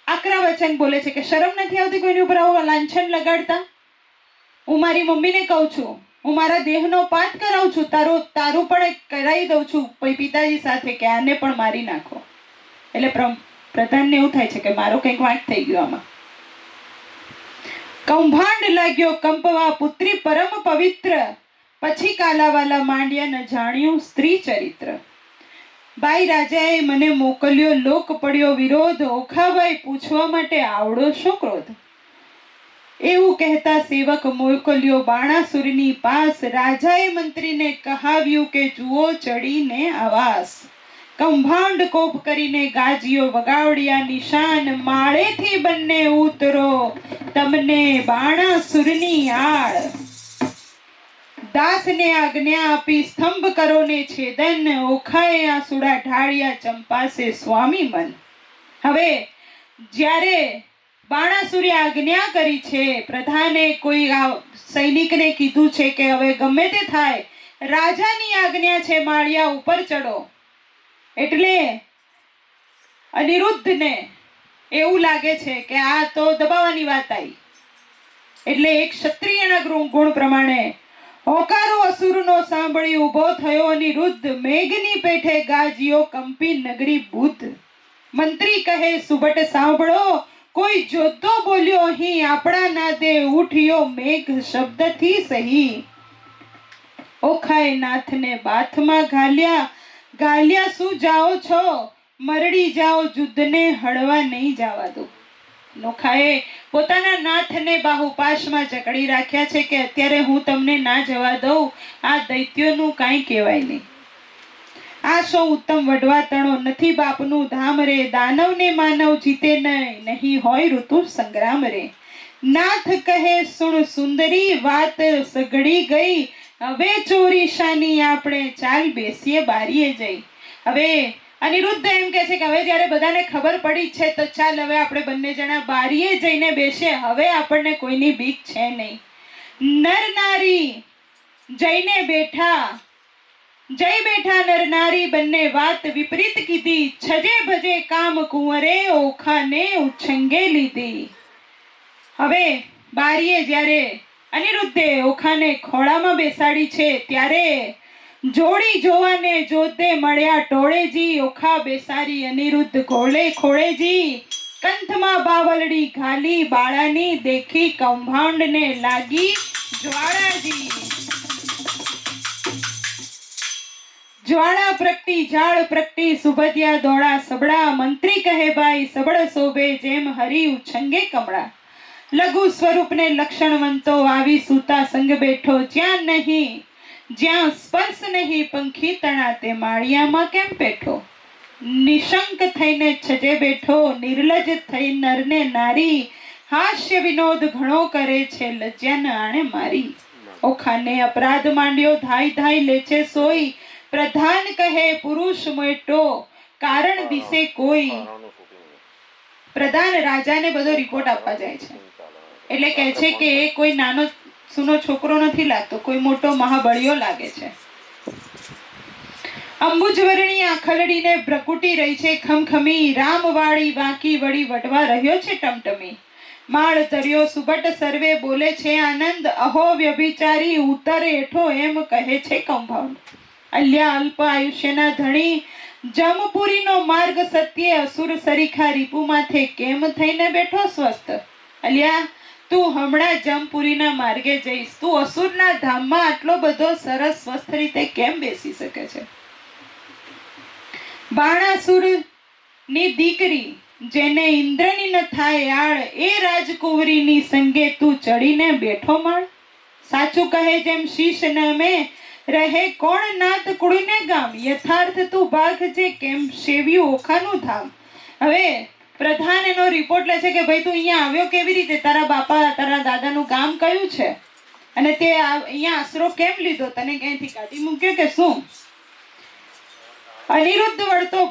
આકરા વચન બોલે છે કે શરમ નથી આવતી કોઈની ઉપર આવું લાંછન લગાડતા? હું મારી મમ્મીને કહું છું, હું મારા દેહનો પાત કરાવું છું, તારું પણ કરાવી દઉં છું પિતાજી સાથે કે આને પણ મારી નાખો. એટલે પ્રધાનને એવું થાય છે કે મારો કંઈક વાંક થઈ ગયો આમાં. કૌભાંડ લાગ્યો કંપવા પુત્રી પરમ પવિત્ર, પછી કાલાવાલા માંડ્યા ન જાણ્યું સ્ત્રી ચરિત્ર. બાઈ રાજાએ મને મોકલ્યો લોક પડ્યો વિરોધ, ઓખાબાઈ પૂછવા માટે આવડો શું ક્રોધ. એવું કહેતા સેવક મોકલ્યો બાણાસુરની પાસ, રાજાએ મંત્રીને કહાવ્યું કે જુઓ ચડીને આવાસ. કૌભાંડ કોપ કરીને ગાજીઓ વગાડ્યા નિશાન, માળેથી બંને ઉતરો તમને બાણાસુરની આળ. દાસને આજ્ઞા આપી સ્તંભ કરો ને છેદન, ઓખાએ આંસુડા ઢાળ્યા ચંપાસે સ્વામી મન. હવે જ્યારે બાણાસુરે આજ્ઞા કરી છે, પ્રધાને કોઈ સૈનિકને કીધું છે કે હવે ગમે તે થાય રાજાની આજ્ઞા છે માળિયા ઉપર ચડો. એટલે અનિરુદ્ધને એવું લાગે છે કે આ તો દબાવવાની વાત આવી. એટલે એક ક્ષત્રિયના ગુણ પ્રમાણે હોકારો અસુરનો સાંભળી ઊભો થયો અનિરુદ્ધ, મેઘની પેઠે ગાજીઓ કંપી નગરી બુદ્ધ. મંત્રી કહે સુબટ સાંભળો, કોઈ જોતો બોલ્યો અહીં, આપણા નાદે ઉઠ્યો મેઘ શબ્દથી સહી. ઓખાએ નાથને બાથમાં ગાલ્યા શું જાઓ છો, મરડી જાઓ જુદ્ધને હળવા નહીં જવા દો. નોખાએ પોતાના નાથને બાહુપાશમાં જકડી રાખ્યા છે કે અત્યારે હું તમને ના જવા દઉં, આ દૈત્યોનું કાંઈ કહેવાય નહીં. આ સો ઉત્તમ વડવાતણો નથી બાપનું ધામ રે, દાનવને માનવ જીતે નહીં હોય ઋતુ સંગ્રામ રે. નાથ કહે સુણ સુંદરી વાત સઘળી ગઈ, હવે ચોરી શાની આપણે ચાલ બેસીએ બારીએ જઈ. હવે અનિરુદ્ધ એમ કહે છે કે હવે જ્યારે બધાને ખબર પડી છે તો ચાલ હવે આપણે બંને જણા બારીએ જઈને બેસે, હવે આપણને કોઈની બીક છે નહીં. નર નારી જઈને બેઠા નર નારી બંને વાત વિપરીત કીધી, છજે ભજે કામ કુંવરે ઓખાને ઉછંગે લીધી. હવે બારીએ જ્યારે અનિરુદ્ધે ઓખાને ખોળામાં બેસાડી છે ત્યારે જોડી જોવાને જોતે મળ્યા ટોળેજી, ઓખા બેસારી અનિરુદ્ધ ખોળેજી. કંઠમાં બાવલડી ઘાલી બાળાની, દેખી કૌભાંડને લાગી જ્વાળાજી. જ્વાળા પ્રગટી ઝાડ પ્રગટી સુભદ્યા દોડા સબડા, મંત્રી કહે ભાઈ સબળ શોભે જેમ હરી ઉછંગે કમળા. લઘુ સ્વરૂપને લક્ષણવંતો આવી સૂતા સંગ બેઠો, જ્યાં સ્પર્શ નહીં પંખી તણા તે માળિયામાં કેમ બેઠો. નિશંક થઈને છજે બેઠો, નિર્લજ થઈ નરને નારી, હાસ્ય વિનોદ ઘણો કરે છે લજ્જા ન આણે મારી. ઓખાને અપરાધ માંડ્યો ધાઈ લે છે સોઈ, પ્રધાન કહે પુરુષ મોટો કારણ દિશે કોઈ. પ્રધાન રાજાને બધો રિપોર્ટ આપવા જાય છે. એટલે કહે છે કે એ કોઈ નાનો સુનો છોકરો નથી લાગતો, કોઈ મોટો મહાબળિયો લાગે છે. અંબુજવરણી આખલડીને ભ્રકુટી રહી છે ખમખમી, રામવાળી વાંકી વળી વટવા રહ્યો છે ટમટમી. માળ તર્યો સુબટ સર્વે બોલે છે આનંદ અહો વ્યભિચારી ઉતર એઠો એમ કહે છે કૌભાંડ. અલ્યા અલ્પ આયુષ્યના ધણી જમપુરીનો માર્ગ સત્ય અસુર સરીખા રીપુ માથે કેમ થઈને બેઠો સ્વસ્થ. અલ્યા તું હમણાં જમપુરીના માર્ગે જઈશ, તું અસુરના ધામમાં આટલો બધો સરસ સ્વસ્થ રીતે કેમ બેસી શકે છે? બાણાસુર ની દીકરી જેને ઇન્દ્રની ન થાય આળ એ રાજકુંવરીની સંગે તું ચડીને બેઠો માળ. સાચું કહે જેમ શીશ નામે રહે કોણ નાત કુળીને ગામ, યથાર્થ તું ભાગ છે કેમ સેવ્યું ઓખાનું ધામ. હવે પ્રધાન એનો રિપોર્ટ લે છે કે ભાઈ તું અહીંયા આવ્યો કેવી રીતે, તારા બાપા તારા દાદાનું ગામ કયું છે અને તે અહીંયા આશરો કેમ લીધો, તને ક્યાંયથી કાઢી મૂક્યો કે શું? અનિરુદ્ધ વળતો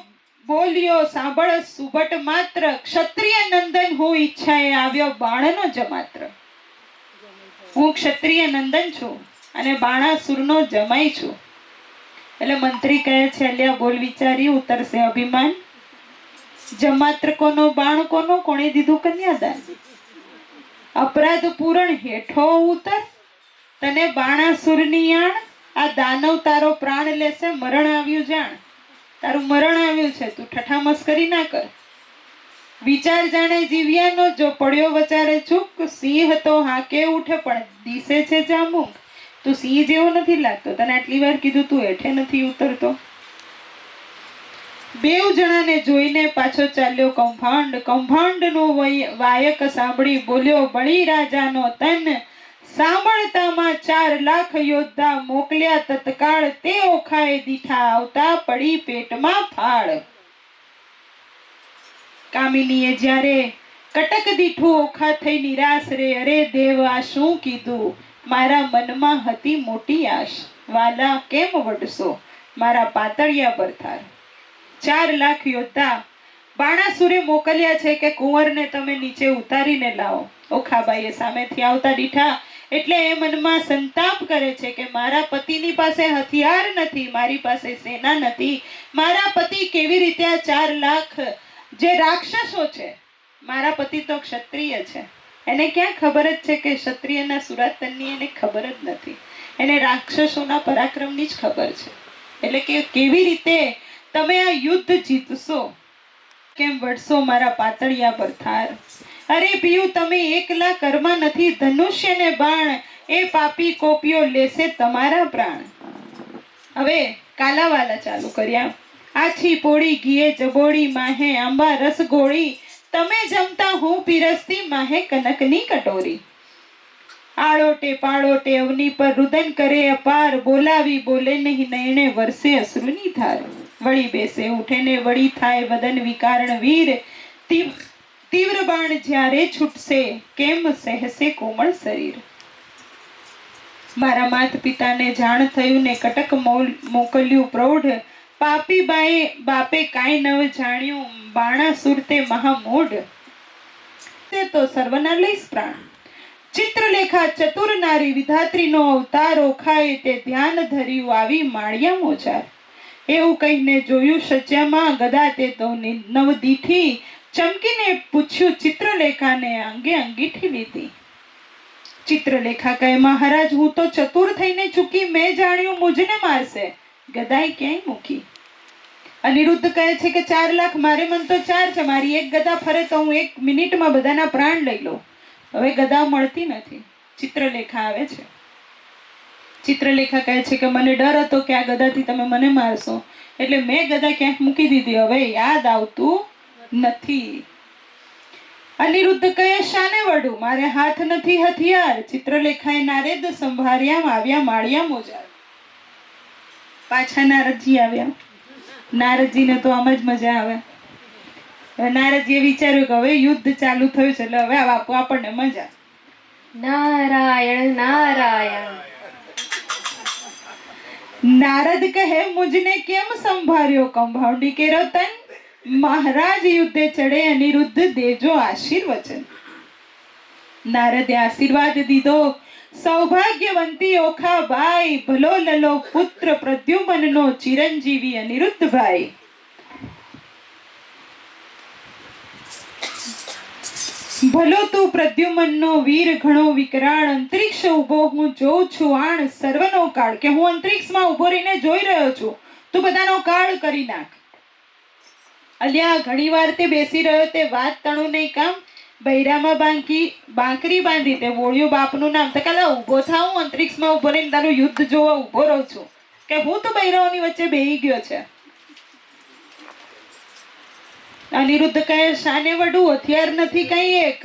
બોલ્યો સાંભળ સુબટ માત્ર, ક્ષત્રિય નંદન હું ઈચ્છાએ આવ્યો બાણનો જમાત્ર. હું ક્ષત્રિય નંદન છું અને બાણાસુરનો જમાઈ છું. એટલે મંત્રી કહે છે અલ્યા બોલ વિચારી ઉતરશે અભિમાન. જમાત્ર કોનો, બાણ કોનો, કોણે દીધું કન્યાદાન? અપરાધ પૂરણ હેઠો ઉતર, તને બાણાસુરની આણ. આ દાનવ તારો પ્રાણ લેશે, મરણ આવ્યું જાણ. તારું મરણ આવ્યું છે, તું ઠઠા મસ્કરી ના કર. વિચાર જાણે જીવ્યાનો, જો પડ્યો વચારે ચૂક. સિંહ તો હાકે ઉઠે પણ દિશે છે જાંબુક. તું સિંહ જેવો નથી લાગતો, તને આટલી વાર કીધું તું હેઠે નથી ઉતરતો. બેઉ જણાને જોઈને પાછો ચાલ્યો કૌભાંડ. કૌભાંડનો વાયક સાંભળી બોલ્યો બળી રાજાનો તન. સાંભળતામાં 4 લાખ યોદ્ધા મોકલ્યા તત્કાળ. તે ઓખાએ દીઠા આવતા પડી પેટમાં ફાળ. કામિનીએ જ્યારે કટક દીઠું ઓખા થઈ નિરાશ રે. અરે દેવ આ શું કીધું, મારા મનમાં હતી મોટી આશ. વાલા કેમ વડશો મારા પાતળિયા બરથાર. 4 લાખ યોદ્ધા બાણાસુરે મોકલ્યા છે કે કુંવરને તમે નીચે ઉતારીને લાવો. ઓખાબાઈએ સામેથી આવતા દીઠા એટલે એ મનમાં સંતાપ કરે છે કે મારા પતિની પાસે હથિયાર નથી, મારી પાસે સેના નથી. મારા પતિ કેવી રીતે આ 4 લાખ જે રાક્ષસો છે, મારા પતિ તો ક્ષત્રિય છે. એને ક્યાં ખબર જ છે કે ક્ષત્રિયના સુરાતનની એને ખબર જ નથી. એને રાક્ષસોના પરાક્રમની જ ખબર છે. એટલે કે કેવી રીતે તમે આ યુદ્ધ જીતશો, કેમ વડશો મારા પાતળિયા પર થાર. અરે પિયું તમે એકલા કર્મા નથી, ધનુષ્ય ને બાણ એ પાપી કોપીઓ લેશે તમારા પ્રાણ. હવે કાલાવાલા ચાલુ કર્યા. આછી પોળી ઘીએ જબોડી માહે આંબા રસ ગોળી. તમે જમતા હું પીરસતી માહે કનકની કટોરી. આળોટે પાળોટે અવની પર રુદન કરે અપાર. બોલાવી બોલે નહીં નયણે વરસે અશ્રુની ધાર. વળી બેસે ઉઠે ને વળી થાય વદન વિકારણ વીર. તીવ્ર બાણ જ્યારે છૂટશે કેમ સહેશે કોમળ શરીર. મારા માત પિતાને જાણ થયું ને કટક મોકલ્યું પ્રૌઢ. પાપી બાપે કાંઈ ન જાણ્યું, બાણાસુર તે મહામૂઢ. તે તો સર્વના લઈશ પ્રાણ. ચિત્રલેખા ચતુર નારી વિધાત્રીનો અવતાર. ઓખાએ તે ધ્યાન ધર્યું આવી માળિયા મોજાર. એવું કહીને જોયું સચ્યામાં ગદા તે તો નવદીઠી. ચમકીને પૂછ્યું ચિત્રલેખાને અંગે અંગીઠી લીધી. ચિત્રલેખા કહે મહારાજ હું તો ચતુર થઈને ચૂકી, મેં જાણ્યું મુજને મારશે. ગદાઈ ક્યાંય મૂકી. અનિરુદ્ધ કહે છે કે 4 લાખ, મારે મન તો 4 છે. મારી એક ગદા ફરે તો હું 1 મિનિટમાં બધાના પ્રાણ લઈ લઉં. હવે ગદા મળતી નથી. ચિત્રલેખા આવે છે. ચિત્રલેખા કહે છે કે મને ડર હતો કે આ ગદાથી તમે મને મારશો, એટલે મેં ગદા ક્યાંક મૂકી દીધી, હવે યાદ આવતું નથી. અનિરુદ્ધ કહે શાને વડું, મારે હાથ નથી હથિયાર. ચિત્રલેખાએ નારદ સંભાર્યા આવ્યા માળિયા મોજાર. પાછા નારદજી આવ્યા. નારદજીને તો આમ જ મજા આવે. નારદજીએ વિચાર્યું કે હવે યુદ્ધ ચાલુ થયું છે એટલે હવે બાપુ આપણને મજા. નારાયણ નારાયણ. નારદ કહે મુજને કેમ સંભાળ્યો કૌભાંડી કેરો તન. મહારાજ યુદ્ધે ચડે અનિરુદ્ધ દેજો આશીર્વચન. નારદે આશીર્વાદ દીધો. સૌભાગ્યવંતી ઓખા બાઈ. ભલો લલો પુત્ર પ્રદ્યુમનનો ચિરંજીવી અનિરુદ્ધભાઈ. ભલો તું પ્રદ્યુમનનો વીર ઘણો વિકરાળ, અંતરિક્ષ ઊભો હું જોઉં છું આણ સર્વનો કાળ. કે હું અંતરિક્ષમાં ઊભો રહીને જોઈ રહ્યો છું, તું બધાનો કાળ કરી નાખ. અલ્યા ઘણી વાર તે બેસી રહ્યો તે વાત તણું નહીં કામ, બૈરામાં બાંકરી બાંધી તે બોળ્યું બાપનું નામ. તો કાલે ઊભો થાવ, હું અંતરિક્ષમાં ઊભો રહીને તારું યુદ્ધ જોવા ઊભો રહું છું કે હું તો બૈરાઓની વચ્ચે બેહી ગયો છે. અનિરુદ્ધ કહે શાને વડું, હથિયાર નથી કઈ એક.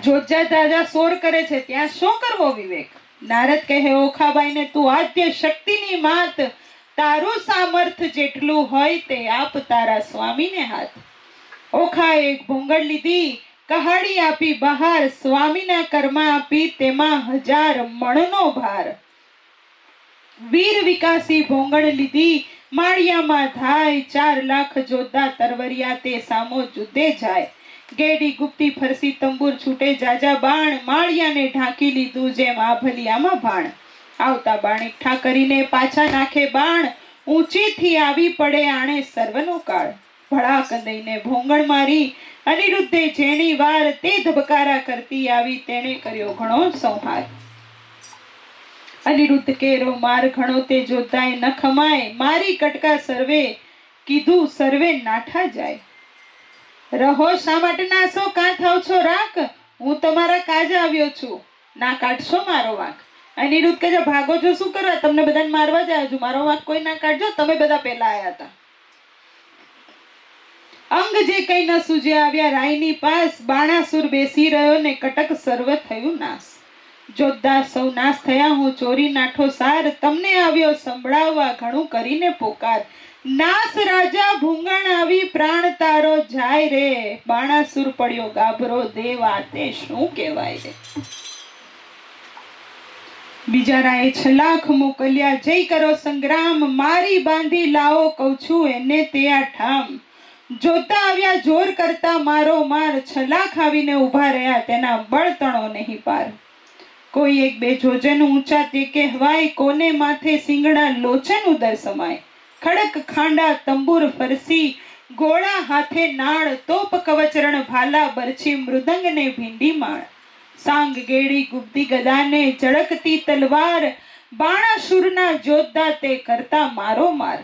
જોજા તાજા સોર કરે છે ત્યાં શું કરવો વિવેક. નારદ કહે ઓખાબાઈને તું આદ્ય શક્તિની માત, તારું સામર્થ જેટલું હોય તે આપ તારા સ્વામીને હાથ. ઓખા એક ભોંગળ લીધી, કહાડી આપી બહાર, સ્વામીના કર્મા આપી તેમાં 1000 મણનો ભાર. વીર વિકાસી ભોંગળ લીધી, માળિયામાં ધાય, 4 લાખ જોતા તરવરિયા તે સામો જુદે જાય. ગેડી ગુપ્તી ફરસી તંબુર છૂટે જાજા બાણ, માળિયાને ઢાંકી લીધું જેમ આભલિયામાં ભાણ. આવતા બાણ એકઠા કરીને પાછા નાખે બાણ, ઊંચીથી આવી પડે આણે સર્વનો કાળ. ભડાક દઈને ભોંગળ મારી અનિરુદ્ધે જેણી વાર, તે ધબકારા કરતી આવી તેણે કર્યો ઘણો સંહાર. અનિરુદ્ધ કેરો માર ઘણો તે જોતાય ન ખમાય, મારી કટકા સર્વે કીધું સર્વે નાઠા જાય. રહો શા માટે નાસો, કાં થાવ છો રાખ, હું તમારા કાજ આવ્યો છું, ના કાઢશો મારો વાંક. અનિરુદ્ધ કહે ભાગો છો શું કરવા, તમને બધાને મારવા જ આવ્યો છું, મારો વાંક કોઈ ના કાઢજો, તમે બધા પહેલા આવ્યા હતા. અંગ જે કઈ ન સૂજે આવ્યા રાયની પાસ, બાણાસુર બેસી રહ્યો ને કટક સર્વ થયું નાશ. જોતદાર સૌ નાશ થયા, હું ચોરી નાઠો સાર, તમને આવ્યો સંભળાવવા ઘણું કરીને પોકાર. નાસ રાજા ભૂંગણ આવી પ્રાણ તારો જાય રે, બાણાસુર પડ્યો ગાભરો દેવ, આ તે શું કહેવાય રે. બિચારાએ 6 લાખ મોકલ્યા, જય કરો સંગ્રામ, મારી બાંધી લાવો કહું છું એને તે આ ઠામ. જોતા આવ્યા જોર કરતા મારો માર, 6 લાખ આવીને ઊભા રહ્યા તેના બળતણો નહીં પાર. કોઈ 1-2 જોજન ઊંચા તે કહેવાય, કોને માથે સિંગડા લોચન ઉદર સમાય. ખડક ખાંડા તંબુર ફરસી, ગોળા હાથે નાળ, તોપ કવચરણ ભાલા, બરછી મૃદંગ ને ભીંડી માળ. સાંગ ગેડી ગુપ્તી ગદાને ઝળકતી તલવાર, બાણાસુરના જોધા તે કરતા મારો માર.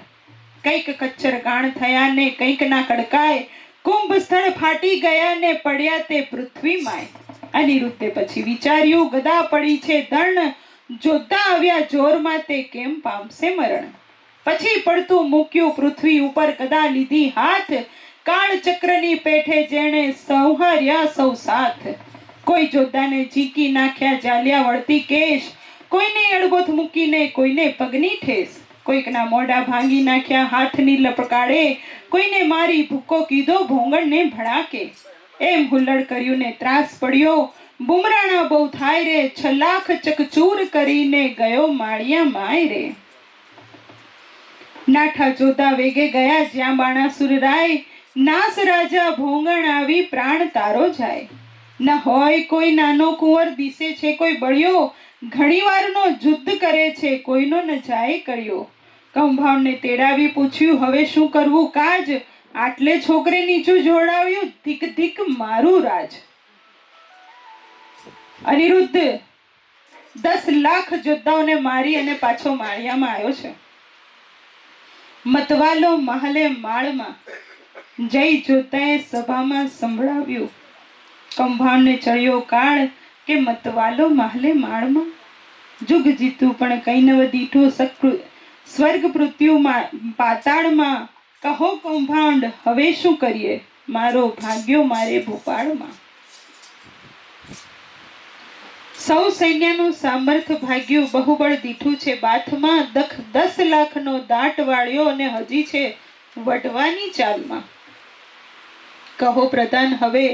કઈક કચ્ચર ગાણ થયા ને કઈક ના કડકાય, કુંભ સ્થળ ફાટી ગયા ને પડ્યા તે પૃથ્વી માય. અનિરુદ્ધે પછી વિચાર્યું ગદા પડી છે ધણ, જોતા આવ્યા જોરમાં તે કેમ પામશે મરણ. પછી પડતું મૂક્યું પૃથ્વી ઉપર ગદા લીધી હાથ, કાળ ચક્રની પેઠે જેણે સંહાર્યા સૌ સાથ. કોઈ જોધાને ઝીકી નાખ્યા જાલ્યા વળતી કેશ, કોઈને અડગોથ મૂકીને કોઈને પગની ઠેસ. કોઈકના મોઢા ભાંગી નાખ્યા હાથની લપકાડે, કોઈને મારી ભૂકો કીધો ભોંગળને ભડાકે. એમ હુલ્લડ કર્યું ને ત્રાસ પડ્યો, બુમરાણા બહુ થાય રે, 6 લાખ ચકચૂર કરીને ગયો માળિયા માય રે. નાઠા જોતા વેગે ગયા જ્યાં બાણાસુર રાય, નાસ રાજા ભોંગણ આવી પ્રાણ તારો જાય. ન હોય કોઈ નાનો કુંવર દિશે છે કોઈ બળ્યો, ઘણી વારનો યુદ્ધ કરે છે કોઈનો ન જાય કર્યો. કંભાવને તેડાવી પૂછ્યું હવે શું કરવું કાજ, આટલે છોકરે નીચું જોડાવ્યું ધીક ધીક મારું રાજ. અનિરુદ્ધ 10 લાખ યોદ્ધાઓને મારી અને પાછો માળિયામાં આવ્યો છે. મતવાલો મહલે માળમાં, જય જોતાએ સભામાં સંભળાવ્યું. કંભાવને ચડ્યો કાળ કે મતવાલો મહલે માળમાં, જુગ જીતું પણ કઈ નવ દીઠું સ્વર્ગ પૃથ્વીમાં પાતાળમાં. કહો કૌભાંડ હવે શું કરીએ, મારો ભાગ્યો મારે ભોપાળમાં. સૌ સૈન્યનું સામર્થ ભાગ્યું, બહુબળ દીઠું છે બાથમાં. 10 લાખનો દાટ વાળ્યો અને હજી છે વઢવાની ચાલમાં. કહો પ્રધાન હવે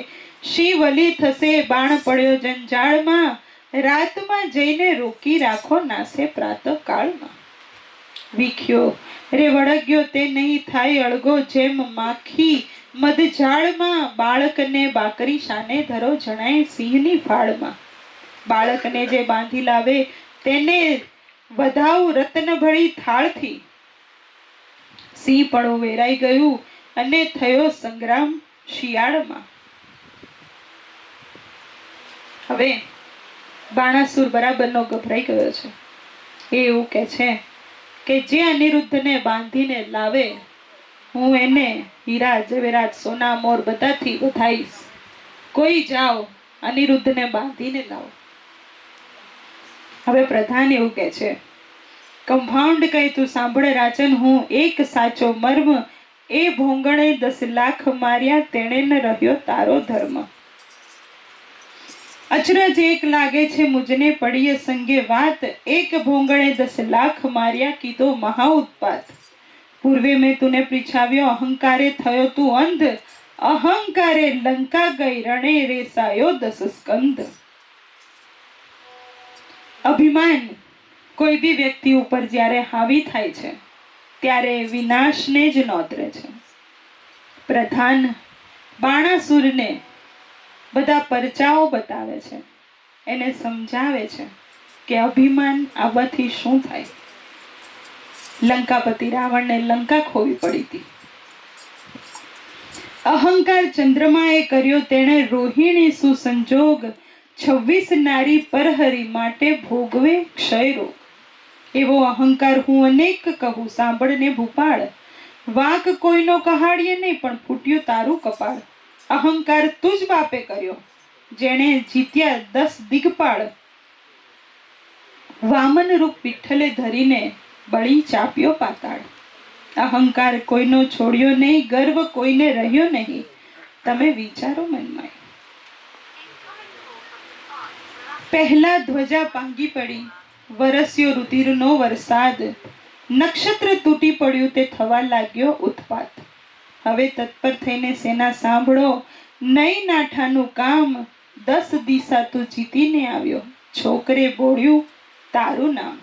શી વલી થશે, બાણ પડ્યો જંજાળમાં. રાતમાં જઈને રોકી રાખો નાસે પ્રાત કાળમાં. વિખ્યો રે વળગ્યો તે નહીં થાય અળગો, જેમ માખી મધજાળમાં. બાળકને બાકરી શાને ધરો જણાય સિંહની ફાળમાં. બાળકને જે બાંધી લાવે તેને વધાવ રત્ન ભળી થાળથી. સિંહ પણ વેરાઈ ગયું અને થયો સંગ્રામ શિયાળમાં. હવે બાણાસુર બરાબરનો ગભરાઈ ગયો છે. એ એવું કહે છે કે જે અનિરુદ્ધને બાંધીને લાવે હું એને હીરા ઝવેરાત સોના મોર બધાથી વધાઈશ. કોઈ જાઓ અનિરુદ્ધને બાંધીને લાવો. હવે પ્રધાન એવું કહે છે, કમ્પાઉન્ડ કહી તું સાંભળે રાજન, હું એક સાચો મર્મ, એ ભોંગણે 10 લાખ માર્યા તેણે ન રહ્યો તારો ધર્મ. અચરજ એક લાગે છે મુજને પડીએ સંગે વાત, એક ભોંગણે 10 લાખ માર્યા કીધો મહા ઉત્પાત. પૂર્વે મેં તુને પીછાવ્યો અહંકારે થયો તું અંધ, અહંકારે લંકા ગઈ રણે રેસાયો 10 સ્કંદ. અભિમાન કોઈ બી વ્યક્તિ ઉપર જ્યારે હાવી થાય છે ત્યારે વિનાશને જ નોતરે છે. પ્રધાન બાણાસુરને બધા પરચાઓ બતાવે છે, એને સમજાવે છે કે અભિમાન આવવાથી શું થાય. લંકાપતિ રાવણને લંકા ખોવી પડી હતી. અહંકાર ચંદ્રમાએ કર્યો તેણે રોહિણી સુસંજોગ, 26 નારી પરહરી માટે ભોગવે ક્ષય રોગ. એવો અહંકાર હું અનેક કહું સાંભળને ભૂપાળ, વાંક કોઈનો કહાડીએ નહીં પણ ફૂટ્યું તારું કપાળ. અહંકાર તું જ બાપે કર્યો જેણે જીત્યા 10 દિગપાળ, વામન રૂપ વિઠ્ઠલે ધરીને બળી ચાપ્યો પાતાળ. અહંકાર કોઈનો છોડ્યો નહીં, ગર્વ કોઈને રહ્યો નહીં, તમે વિચારો મનમાં. પહેલા ધ્વજા ભાંગી પડી, વરસ્યો રુધિરનો વરસાદ, નક્ષત્ર તૂટી પડ્યું તે થવા લાગ્યો ઉત્પાત. હવે તત્પર થઈને સેના સાંભળો, નહીં નાઠાનું કામ, 10 દિશા તું જીતીને આવ્યો, છોકરે બોળ્યું તારું નામ.